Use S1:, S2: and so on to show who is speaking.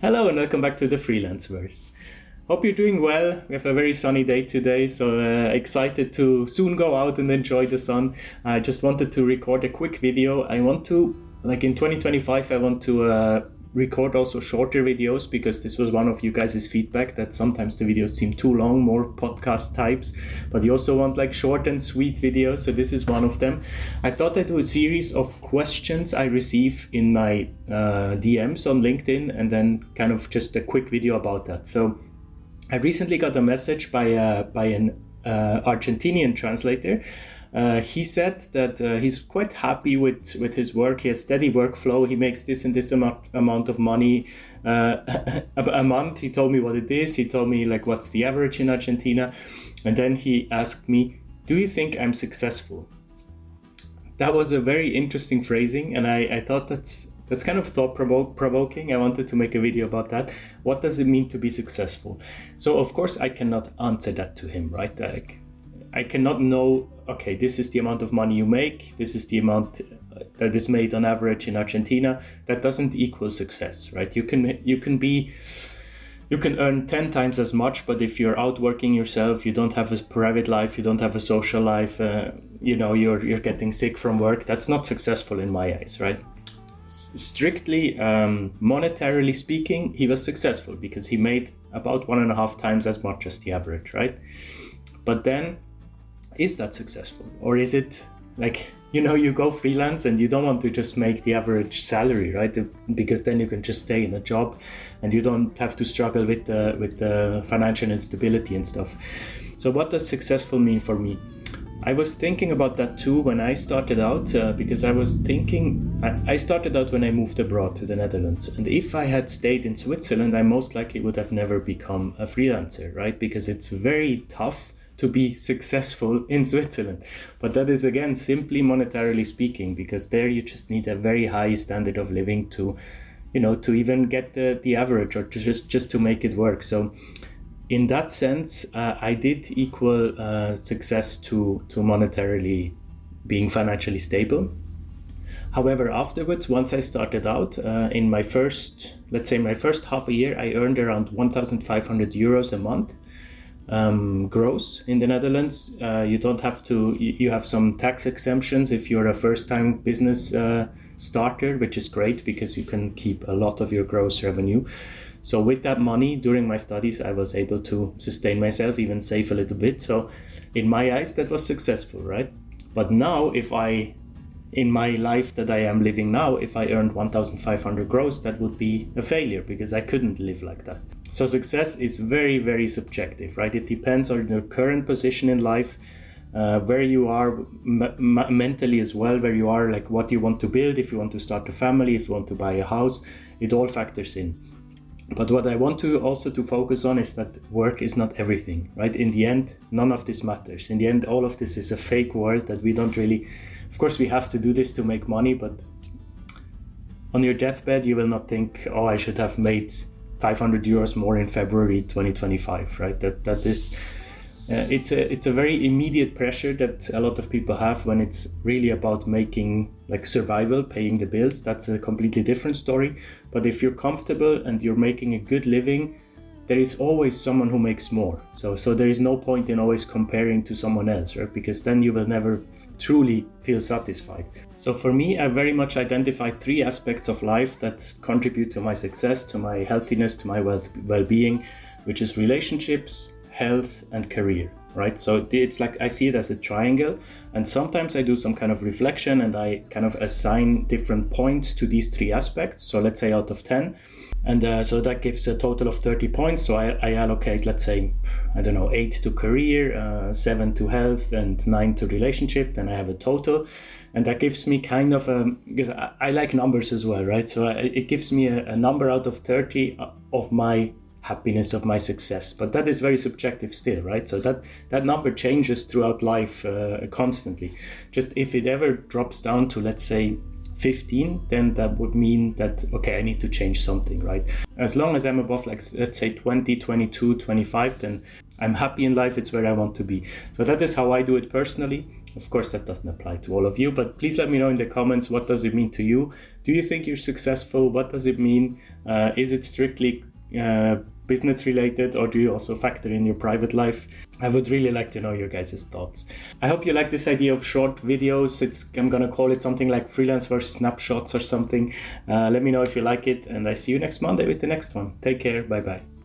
S1: Hello and welcome back to the Freelance verse. Hope you're doing well. We have a very sunny day today, so excited to soon go out and enjoy the sun. I just wanted to record a quick video. In 2025, I want to record also shorter videos because this was one of you guys' feedback that sometimes the videos seem too long, more podcast types, but you also want like short and sweet videos, so this is one of them. I thought I'd do a series of questions I receive in my DMs on LinkedIn and then kind of just a quick video about that. So I recently got a message by an Argentinian translator. He said that he's quite happy with his work. He has steady workflow. He makes this and this amount of money a month. He told me what it is. He told me like what's the average in Argentina. And then he asked me, do you think I'm successful? That was a very interesting phrasing. And I thought that's kind of thought-provoking. I wanted to make a video about that. What does it mean to be successful? So of course I cannot answer that to him, right? I cannot know, okay, this is the amount of money you make, this is the amount that is made on average in Argentina. That doesn't equal success, right? You can earn 10 times as much, but if you're outworking yourself, you don't have a private life, you don't have a social life, you're getting sick from work, that's not successful in my eyes, right? Strictly monetarily speaking, he was successful because he made about 1.5 times as much as the average, right? But then, is that successful? Or is it like, you go freelance and you don't want to just make the average salary, right? Because then you can just stay in a job and you don't have to struggle with the financial instability and stuff. So what does successful mean for me? I was thinking about that too when I started out, because I was thinking, I started out when I moved abroad to the Netherlands. And if I had stayed in Switzerland, I most likely would have never become a freelancer, right? Because it's very tough to be successful in Switzerland. But that is, again, simply monetarily speaking, because there you just need a very high standard of living to even get the average or to just to make it work. So in that sense, I did equal success to monetarily being financially stable. However, afterwards, once I started out, in my first half a year, I earned around 1,500 euros a month. Gross in the Netherlands. You have some tax exemptions if you're a first-time business starter, which is great because you can keep a lot of your gross revenue. So with that money during my studies, I was able to sustain myself, even save a little bit. So in my eyes, that was successful, right? But now, in my life that I am living now, if I earned 1,500 gross, that would be a failure because I couldn't live like that. So success is very, very subjective, right? It depends on your current position in life, where you are mentally as well, where you are, like what you want to build, if you want to start a family, if you want to buy a house, it all factors in. But what I want to also to focus on is that work is not everything, right? In the end, none of this matters. In the end, all of this is a fake world that we don't really, of course we have to do this to make money, but on your deathbed, you will not think, oh, I should have made 500 euros more in February 2025, right? That is, it's a very immediate pressure that a lot of people have when it's really about making like survival, paying the bills. That's a completely different story. But if you're comfortable and you're making a good living, there is always someone who makes more. So there is no point in always comparing to someone else, right? Because then you will never truly feel satisfied. So for me, I very much identified 3 aspects of life that contribute to my success, to my healthiness, to my well-being, which is relationships, health, and career, right? So it's like I see it as a triangle, and sometimes I do some kind of reflection and I kind of assign different points to these 3 aspects. So let's say out of 10. And so that gives a total of 30 points. So I allocate, let's say, 8 to career, 7 to health, and 9 to relationship. Then I have a total. And that gives me kind of because I like numbers as well, right? So it gives me a number out of 30 of my happiness, of my success. But that is very subjective still, right? So that number changes throughout life constantly. Just if it ever drops down to, let's say, 15, then that would mean that, okay, I need to change something, right? As long as I'm above, like, let's say 20, 22, 25, then I'm happy in life, it's where I want to be. So that is how I do it personally. Of course, that doesn't apply to all of you, but please let me know in the comments, what does it mean to you? Do you think you're successful? What does it mean? Is it strictly business related, or do you also factor in your private life? I would really like to know your guys' thoughts. I hope you like this idea of short videos. I'm gonna call it something like Freelance versus Snapshots or something. Let me know if you like it, and I see you next Monday with the next one. Take care, bye bye.